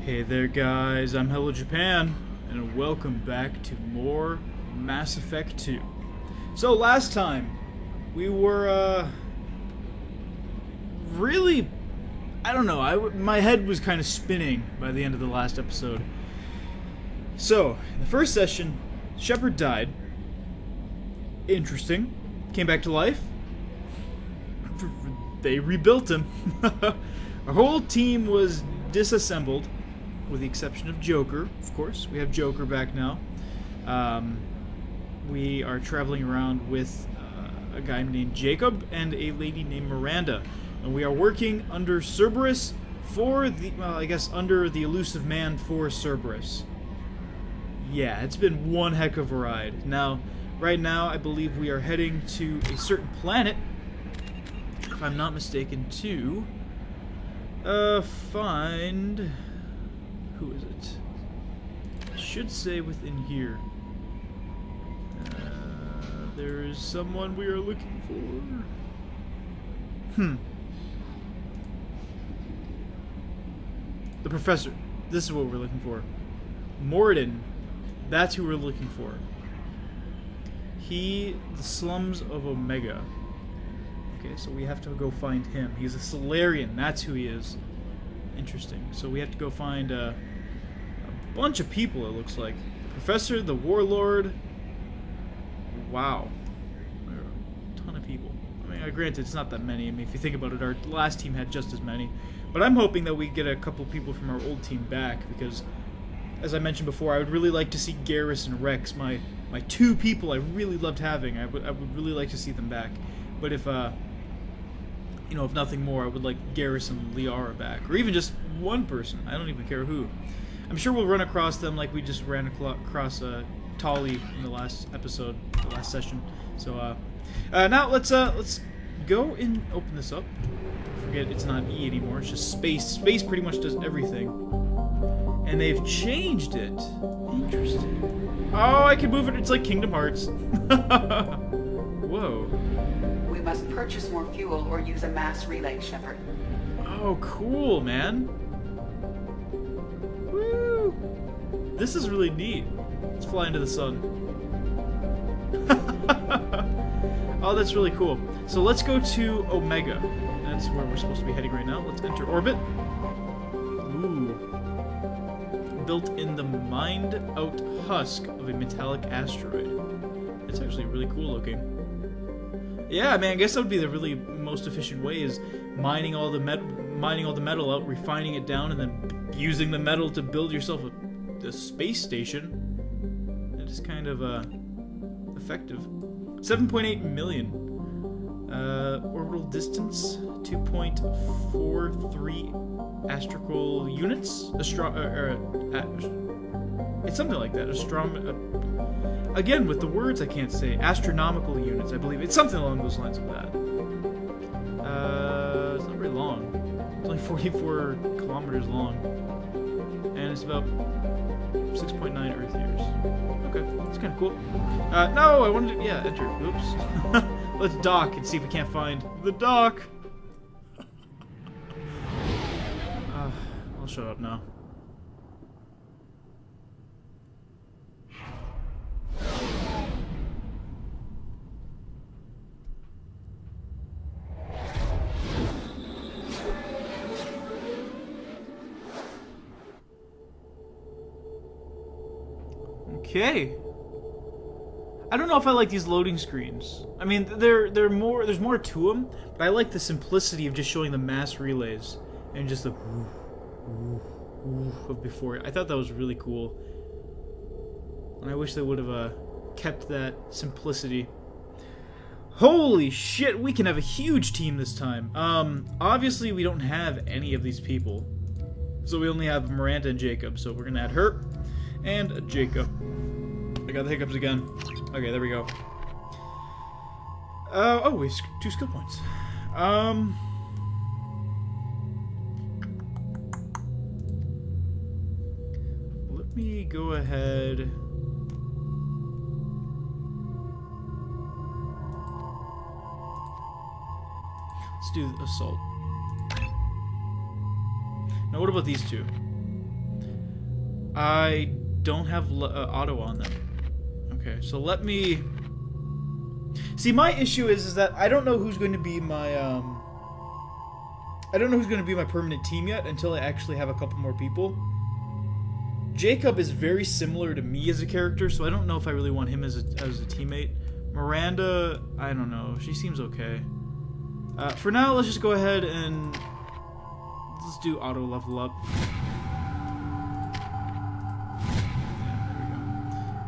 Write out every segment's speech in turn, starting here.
Hey there guys, I'm HelloJapan, and welcome back to more Mass Effect 2. So last time, we were, really, I don't know, my head was kind of spinning by the end of the last episode. So, in the first session, Shepard died. Interesting. Came back to life. They rebuilt him. Our whole team was disassembled, with the exception of Joker, of course. We have Joker back now. We are traveling around with a guy named Jacob and a lady named Miranda. And we are working under Cerberus for the, well, I guess under the elusive man for Cerberus. Yeah, it's been one heck of a ride. Now, right now, I believe we are heading to a certain planet, if I'm not mistaken, to find... who is it? It should say within here. There is someone we are looking for. The professor. This is what we're looking for. Morden. That's who we're looking for. The slums of Omega. Okay, so we have to go find him. He's a Solarian. That's who he is. Interesting. So we have to go find a bunch of people, it looks like. The Professor, the Warlord. Wow. There are a ton of people. I mean, granted, it's not that many. I mean, if you think about it, our last team had just as many. But I'm hoping that we get a couple people from our old team back, because, as I mentioned before, I would really like to see Garrus and Rex, my two people I really loved having. I would really like to see them back. But if, you know, if nothing more, I would like Garrus and Liara back. Or even just one person. I don't even care who. I'm sure we'll run across them like we just ran across Tali in the last episode, the last session. So, now let's go and open this up. Forget it's not E anymore, it's just space. Space pretty much does everything. And they've changed it. Interesting. Oh, I can move it. It's like Kingdom Hearts. Whoa. We must purchase more fuel or use a mass relay, Shepard. Oh, cool, man. Woo! This is really neat. Let's fly into the sun. Oh, that's really cool. So let's go to Omega. That's where we're supposed to be heading right now. Let's enter orbit. Ooh. Built in the mined-out husk of a metallic asteroid. It's actually really cool looking. Yeah, man, I guess that would be the really most efficient way, is mining all the metal out, refining it down, and then using the metal to build yourself a space station. It is kind of effective. 7.8 million. Orbital distance 2.43 astral units. It's something like that. Again, with the words I can't say. Astronomical units, I believe. It's something along those lines of that. It's not very long. It's only 44 kilometers long. And it's about 6.9 Earth years. Okay, that's kind of cool. No, I wanted to, yeah, enter. Oops. Let's dock and see if we can't find the dock. I'll shut up now. Okay. I don't know if I like these loading screens. I mean, there's more to them, but I like the simplicity of just showing the mass relays and just the of before it. I thought that was really cool. And I wish they would have kept that simplicity. Holy shit, we can have a huge team this time. Obviously we don't have any of these people. So we only have Miranda and Jacob, so we're gonna add her and Jacob. I got the hiccups again. Okay, there we go. Oh, we have 2 skill points. Let me go ahead. Let's do assault. Now, what about these two? I don't have auto on them. Okay, so let me... See, my issue is that I don't know who's going to be my, I don't know who's going to be my permanent team yet until I actually have a couple more people. Jacob is very similar to me as a character, so I don't know if I really want him as a teammate. Miranda, I don't know. She seems okay. For now, let's just go ahead and let's do auto level up. Yeah, there we go.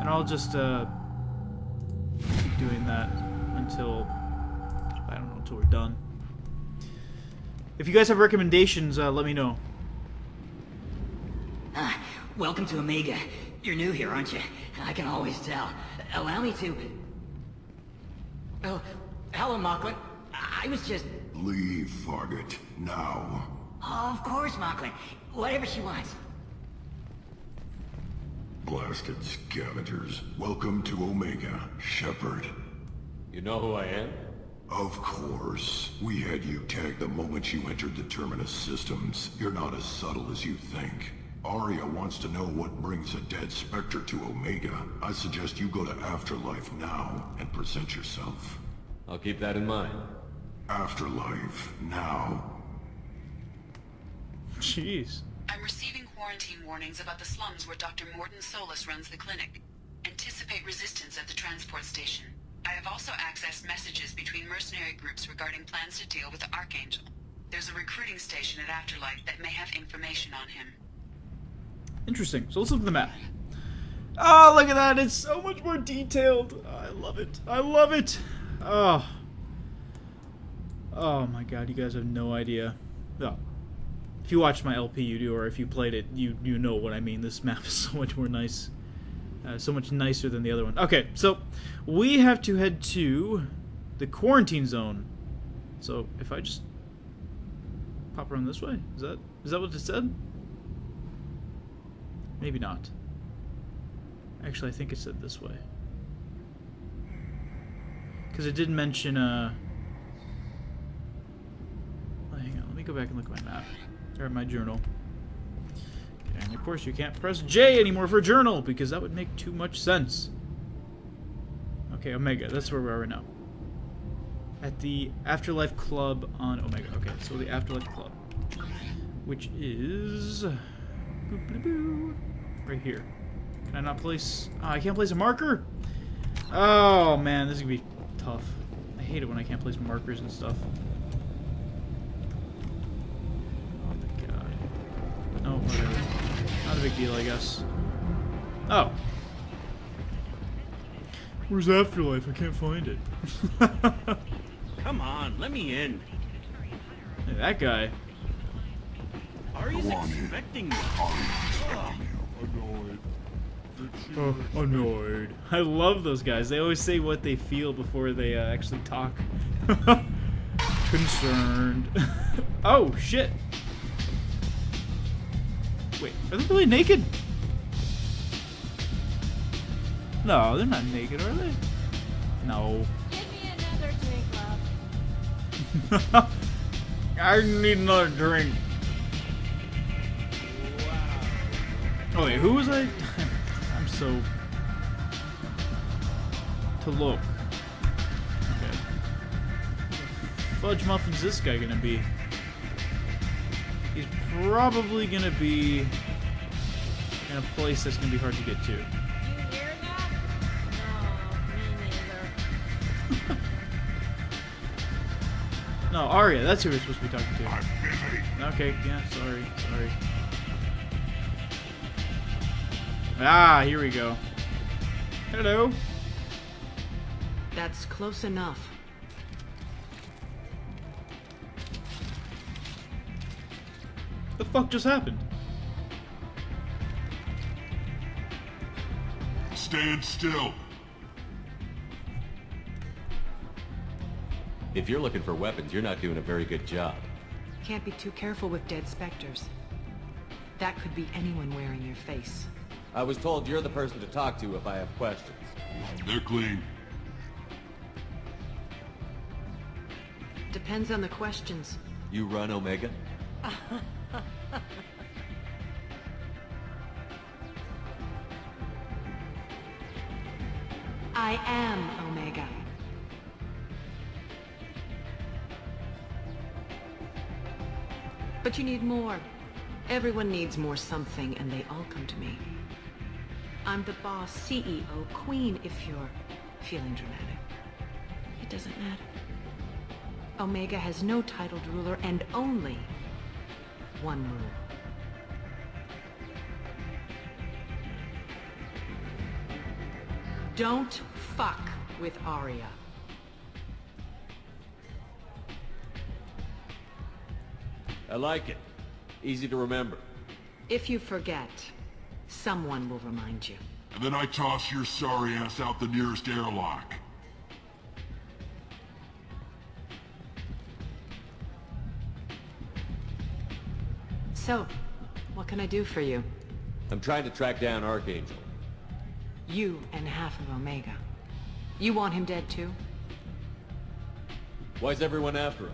And I'll just keep doing that until, I don't know, until we're done. If you guys have recommendations, let me know. Welcome to Omega. You're new here, aren't you? I can always tell. Allow me to... Oh, hello, Mocklin. I was just... Leave, Fargate, now. Oh, of course, Mocklin. Whatever she wants. Blasted scavengers. Welcome to Omega, Shepard. You know who I am? Of course. We had you tagged the moment you entered the Terminus systems. You're not as subtle as you think. Arya wants to know what brings a dead Spectre to Omega. I suggest you go to Afterlife now and present yourself. I'll keep that in mind. Afterlife, now. Jeez. I'm receiving quarantine warnings about the slums where Dr. Morton Solus runs the clinic. Anticipate resistance at the transport station. I have also accessed messages between mercenary groups regarding plans to deal with the Archangel. There's a recruiting station at Afterlife that may have information on him. Interesting. So let's look at the map. Oh, look at that. It's so much more detailed. Oh, I love it. I love it. Oh. Oh my god, you guys have no idea. Oh. If you watched my LP, you do, or if you played it, you know what I mean. This map is so much more nice. So much nicer than the other one. Okay, so we have to head to the quarantine zone. So if I just pop around this way, is that what it said? Maybe not. Actually, I think it said this way. Because it did mention, well, hang on, let me go back and look at my map. Or my journal. Okay, and of course you can't press J anymore for journal, because that would make too much sense. Okay, Omega, that's where we are right now. At the Afterlife Club on Omega. Okay, so the Afterlife Club. Which is... right here. Can I not place... Oh, I can't place a marker? Oh, man, this is going to be tough. I hate it when I can't place markers and stuff. Oh, my god. Oh, whatever. Not a big deal, I guess. Oh. Where's Afterlife? I can't find it. Come on, let me in. Hey, that guy. Ari's expecting me. Oh, annoyed. I love those guys. They always say what they feel before they actually talk. Concerned. Oh, shit. Wait, are they really naked? No, they're not naked, are they? No. Give me another drink, love. I need another drink. Oh wait, who was I? I'm so... to look. Okay. Fudge muffin's this guy gonna be? He's probably gonna be in a place that's gonna be hard to get to. You hear that? No, me neither. No, Arya, that's who we're supposed to be talking to. I'm busy. Okay, yeah, sorry. Ah, here we go. Hello. That's close enough. The fuck just happened? Stand still. If you're looking for weapons, you're not doing a very good job. Can't be too careful with dead specters. That could be anyone wearing your face. I was told you're the person to talk to if I have questions. They're clean. Depends on the questions. You run Omega? I am Omega. But you need more. Everyone needs more something, and they all come to me. I'm the boss, CEO, queen, if you're feeling dramatic. It doesn't matter. Omega has no titled ruler and only one rule. Don't fuck with Arya. I like it. Easy to remember. If you forget, someone will remind you. And then I toss your sorry ass out the nearest airlock. So, what can I do for you? I'm trying to track down Archangel. You and half of Omega. You want him dead too? Why's everyone after him?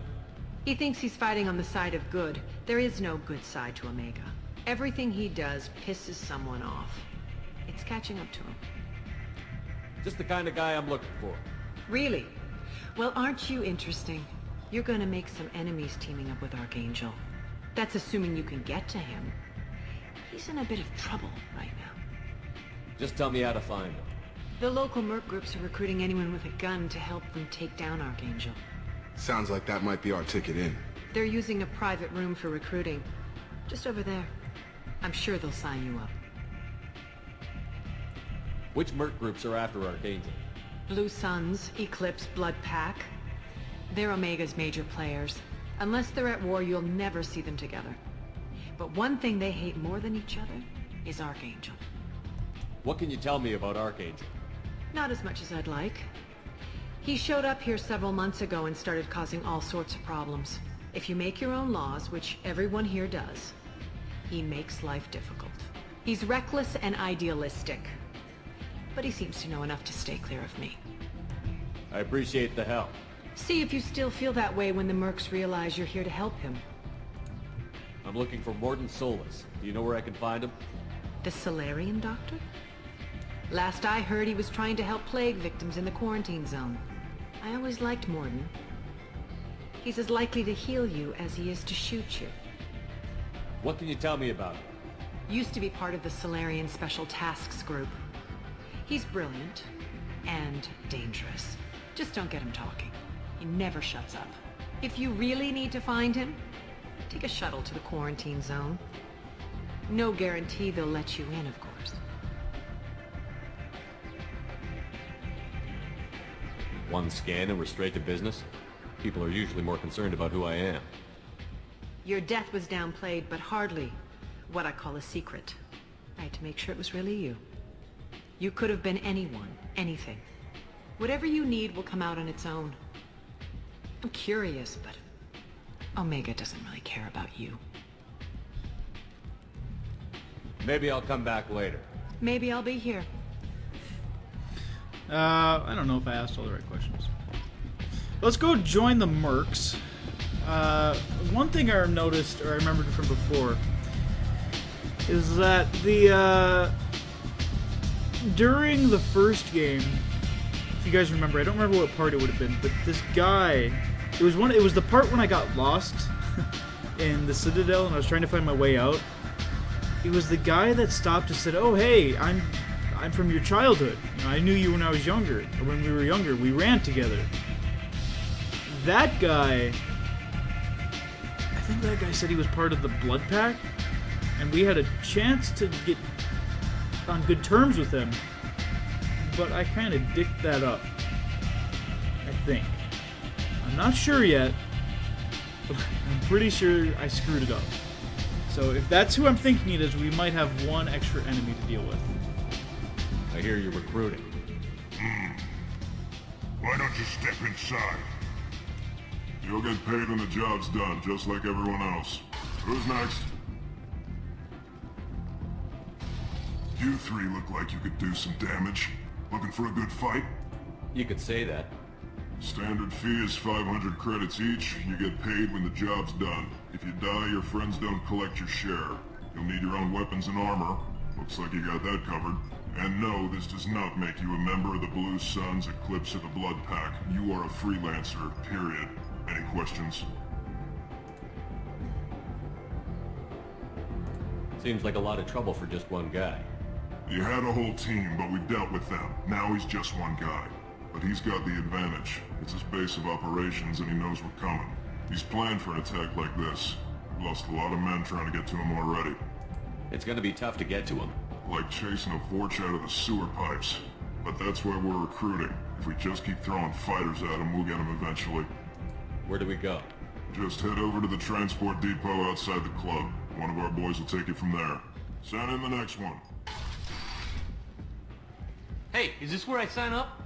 He thinks he's fighting on the side of good. There is no good side to Omega. Everything he does pisses someone off. It's catching up to him. Just the kind of guy I'm looking for. Really? Well, aren't you interesting? You're gonna make some enemies teaming up with Archangel. That's assuming you can get to him. He's in a bit of trouble right now. Just tell me how to find him. The local merc groups are recruiting anyone with a gun to help them take down Archangel. Sounds like that might be our ticket in. They're using a private room for recruiting. Just over there. I'm sure they'll sign you up. Which merc groups are after Archangel? Blue Suns, Eclipse, Blood Pack. They're Omega's major players. Unless they're at war, you'll never see them together. But one thing they hate more than each other is Archangel. What can you tell me about Archangel? Not as much as I'd like. He showed up here several months ago and started causing all sorts of problems. If you make your own laws, which everyone here does, he makes life difficult. He's reckless and idealistic. But he seems to know enough to stay clear of me. I appreciate the help. See if you still feel that way when the mercs realize you're here to help him. I'm looking for Morden Solus. Do you know where I can find him? The Solarian doctor? Last I heard, he was trying to help plague victims in the quarantine zone. I always liked Morden. He's as likely to heal you as he is to shoot you. What can you tell me about him? Used to be part of the Solarian Special Tasks Group. He's brilliant and dangerous. Just don't get him talking. He never shuts up. If you really need to find him, take a shuttle to the quarantine zone. No guarantee they'll let you in, of course. One scan and we're straight to business? People are usually more concerned about who I am. Your death was downplayed, but hardly what I call a secret. I had to make sure it was really you. You could have been anyone, anything. Whatever you need will come out on its own. I'm curious, but Omega doesn't really care about you. Maybe I'll come back later. Maybe I'll be here. I don't know if I asked all the right questions. Let's go join the mercs. One thing I noticed, or I remembered from before, is that during the first game, if you guys remember, I don't remember what part it would have been, but this guy, it was the part when I got lost in the Citadel and I was trying to find my way out. He was the guy that stopped and said, "Oh, hey, I'm from your childhood. You know, I knew you when I was younger, or when we were younger. We ran together." That guy, I think that guy said he was part of the Blood Pack, and we had a chance to get on good terms with him, but I kind of dicked that up, I think. I'm not sure yet, but I'm pretty sure I screwed it up. So if that's who I'm thinking it is, we might have one extra enemy to deal with. I hear you're recruiting. Why don't you step inside? You'll get paid when the job's done, just like everyone else. Who's next? You three look like you could do some damage. Looking for a good fight? You could say that. Standard fee is 500 credits each. You get paid when the job's done. If you die, your friends don't collect your share. You'll need your own weapons and armor. Looks like you got that covered. And no, this does not make you a member of the Blue Suns, Eclipse, or the Blood Pack. You are a freelancer, period. Any questions? Seems like a lot of trouble for just one guy. You had a whole team, but we dealt with them. Now he's just one guy. But he's got the advantage. It's his base of operations and he knows we're coming. He's planned for an attack like this. We've lost a lot of men trying to get to him already. It's gonna be tough to get to him. Like chasing a Vorch out of the sewer pipes. But that's why we're recruiting. If we just keep throwing fighters at him, we'll get him eventually. Where do we go? Just head over to the transport depot outside the club. One of our boys will take you from there. Send in the next one. Hey, is this where I sign up?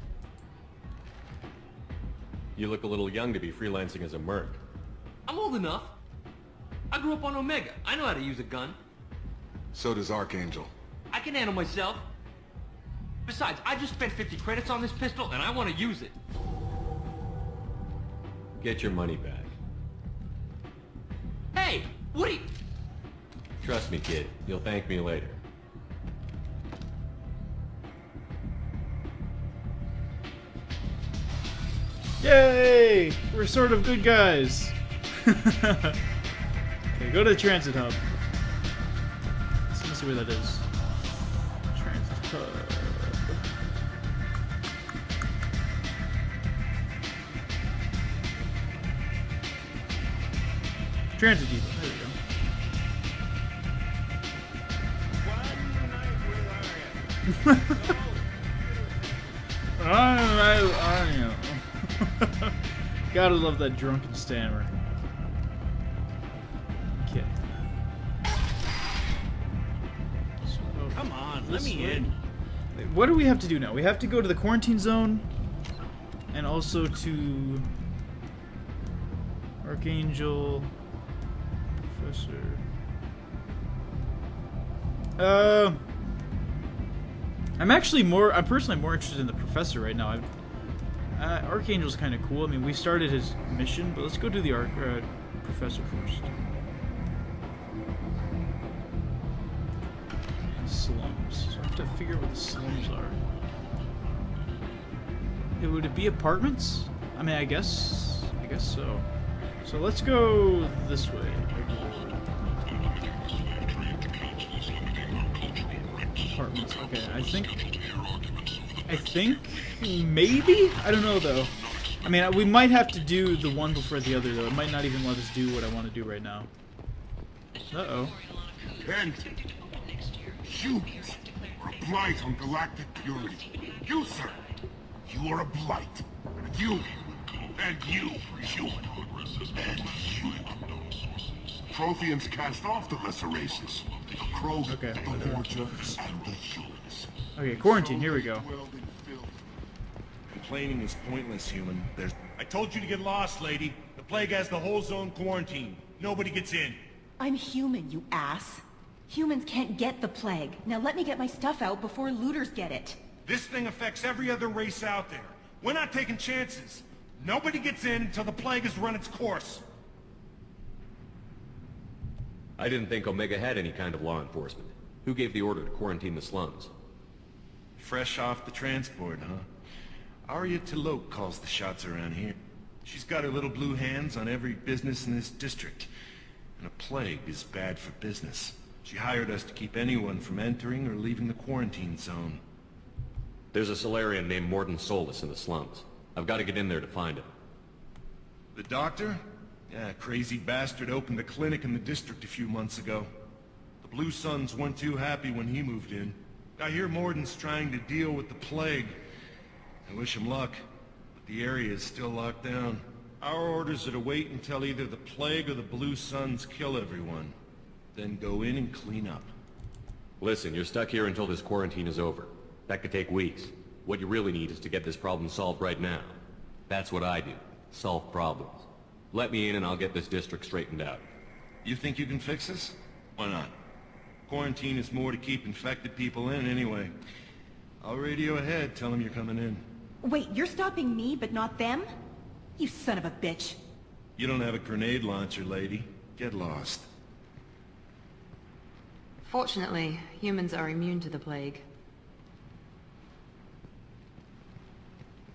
You look a little young to be freelancing as a merc. I'm old enough. I grew up on Omega. I know how to use a gun. So does Archangel. I can handle myself. Besides, I just spent 50 credits on this pistol and I want to use it. Get your money back. Hey, what are you... Trust me, kid. You'll thank me later. Yay! We're sort of good guys. Okay, go to the transit hub. Let's see where that is. Transit hub. Transit depot. There we go. I know. Gotta love that drunken stammer. Okay. So, Come on, let this me way. in. What do we have to do now? We have to go to the quarantine zone and also to Archangel, Professor. I'm personally more interested in the Professor right now. Archangel's kind of cool. I mean, we started his mission, but let's go do the Professor first. Slums. So I have to figure out what the slums are. Would it be apartments? I mean, I guess so. So let's go this way. Apartments. Okay, I think maybe? I don't know though. I mean, we might have to do the one before the other though. It might not even let us do what I want to do right now. Uh-oh. And humans are a blight on galactic purity. You, sir, you are a blight. And you, human. And you. Protheans cast off the lesser races. The Crow, Okay, the Vorcha, and the humans. Okay, quarantine, here we go. Complaining is pointless, human. I told you to get lost, lady. The plague has the whole zone quarantined. Nobody gets in. I'm human, you ass. Humans can't get the plague. Now let me get my stuff out before looters get it. This thing affects every other race out there. We're not taking chances. Nobody gets in until the plague has run its course. I didn't think Omega had any kind of law enforcement. Who gave the order to quarantine the slums? Fresh off the transport, huh? Arya T'Loak calls the shots around here. She's got her little blue hands on every business in this district. And a plague is bad for business. She hired us to keep anyone from entering or leaving the quarantine zone. There's a Solarian named Morden Solus in the slums. I've got to get in there to find him. The doctor? Yeah, crazy bastard opened a clinic in the district a few months ago. The Blue Suns weren't too happy when he moved in. I hear Morden's trying to deal with the plague. I wish him luck, but the area is still locked down. Our orders are to wait until either the plague or the Blue Suns kill everyone. Then go in and clean up. Listen, you're stuck here until this quarantine is over. That could take weeks. What you really need is to get this problem solved right now. That's what I do. Solve problems. Let me in and I'll get this district straightened out. You think you can fix this? Why not? Quarantine is more to keep infected people in anyway. I'll radio ahead, tell them you're coming in. Wait, you're stopping me, but not them? You son of a bitch. You don't have a grenade launcher, lady. Get lost. Fortunately, humans are immune to the plague.